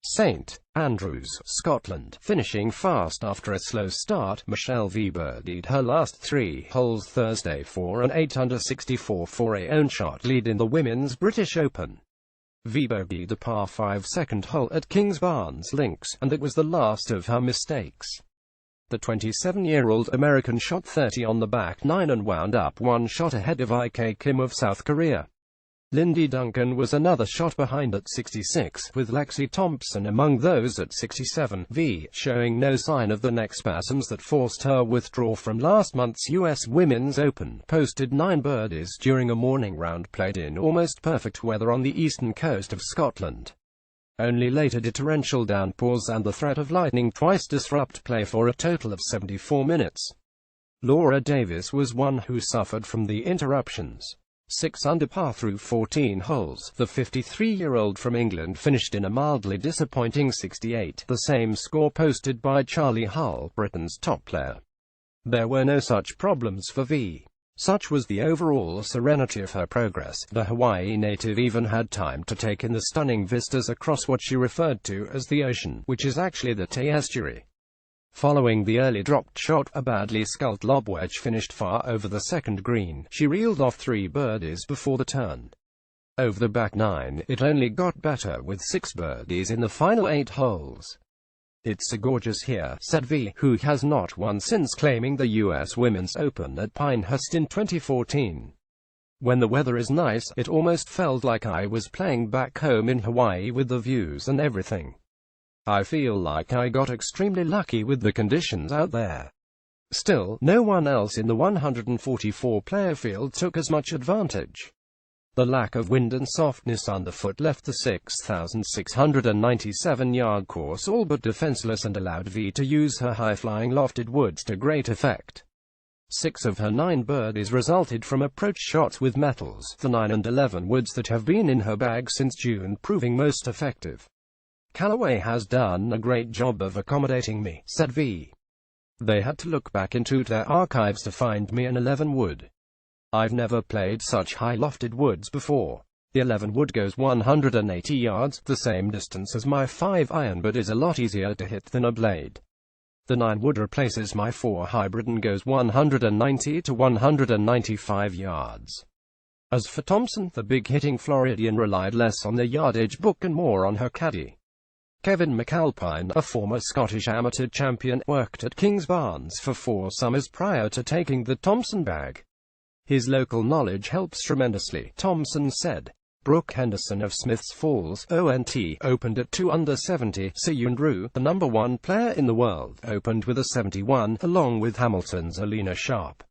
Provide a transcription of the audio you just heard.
St. Andrews, Scotland. Finishing fast after a slow start, Michelle V birdied her last 3 holes Thursday for an 8 under 64 for a own shot lead in the Women's British Open. V bogeyed the par 5 second hole at Kingsbarns Links, and it was the last of her mistakes. The 27-year-old American shot 30 on the back 9 and wound up 1 shot ahead of Ik Kim of South Korea. Lindy Duncan was another shot behind at 66, with Lexi Thompson among those at 67. V, showing no sign of the neck spasms that forced her withdrawal from last month's US Women's Open, posted 9 birdies during a morning round played in almost perfect weather on the eastern coast of Scotland. Only later did torrential downpours and the threat of lightning twice disrupt play for a total of 74 minutes. Laura Davis was one who suffered from the interruptions. 6 under par through 14 holes, the 53-year-old from England finished in a mildly disappointing 68, the same score posted by Charlie Hull, Britain's top player. There were no such problems for V. Such was the overall serenity of her progress, the Hawaii native even had time to take in the stunning vistas across what she referred to as the ocean, which is actually the Tay estuary. Following the early dropped shot, a badly sculled lob wedge finished far over the second green. She reeled off 3 birdies before the turn. Over the back 9, it only got better with 6 birdies in the final 8 holes. "It's a gorgeous here," said V, who has not won since claiming the US Women's Open at Pinehurst in 2014. "When the weather is nice, it almost felt like I was playing back home in Hawaii with the views and everything. I feel like I got extremely lucky with the conditions out there." Still, no one else in the 144-player field took as much advantage. The lack of wind and softness underfoot left the 6,697-yard course all but defenseless and allowed V to use her high-flying lofted woods to great effect. 6 of her 9 birdies resulted from approach shots with metals, the 9 and 11 woods that have been in her bag since June proving most effective. "Callaway has done a great job of accommodating me," said V. "They had to look back into their archives to find me an 11 wood. I've never played such high lofted woods before. The 11 wood goes 180 yards, the same distance as my 5-iron, but is a lot easier to hit than a blade. The 9 wood replaces my 4 hybrid and goes 190 to 195 yards. As for Thompson, the big-hitting Floridian relied less on the yardage book and more on her caddy. Kevin McAlpine, a former Scottish amateur champion, worked at Kingsbarns for 4 summers prior to taking the Thompson bag. His local knowledge helps tremendously, Thompson said. Brooke Henderson of Smiths Falls, ONT, opened at 2 under 70. Seyundru, the #1 player in the world, opened with a 71, along with Hamilton's Alina Sharp.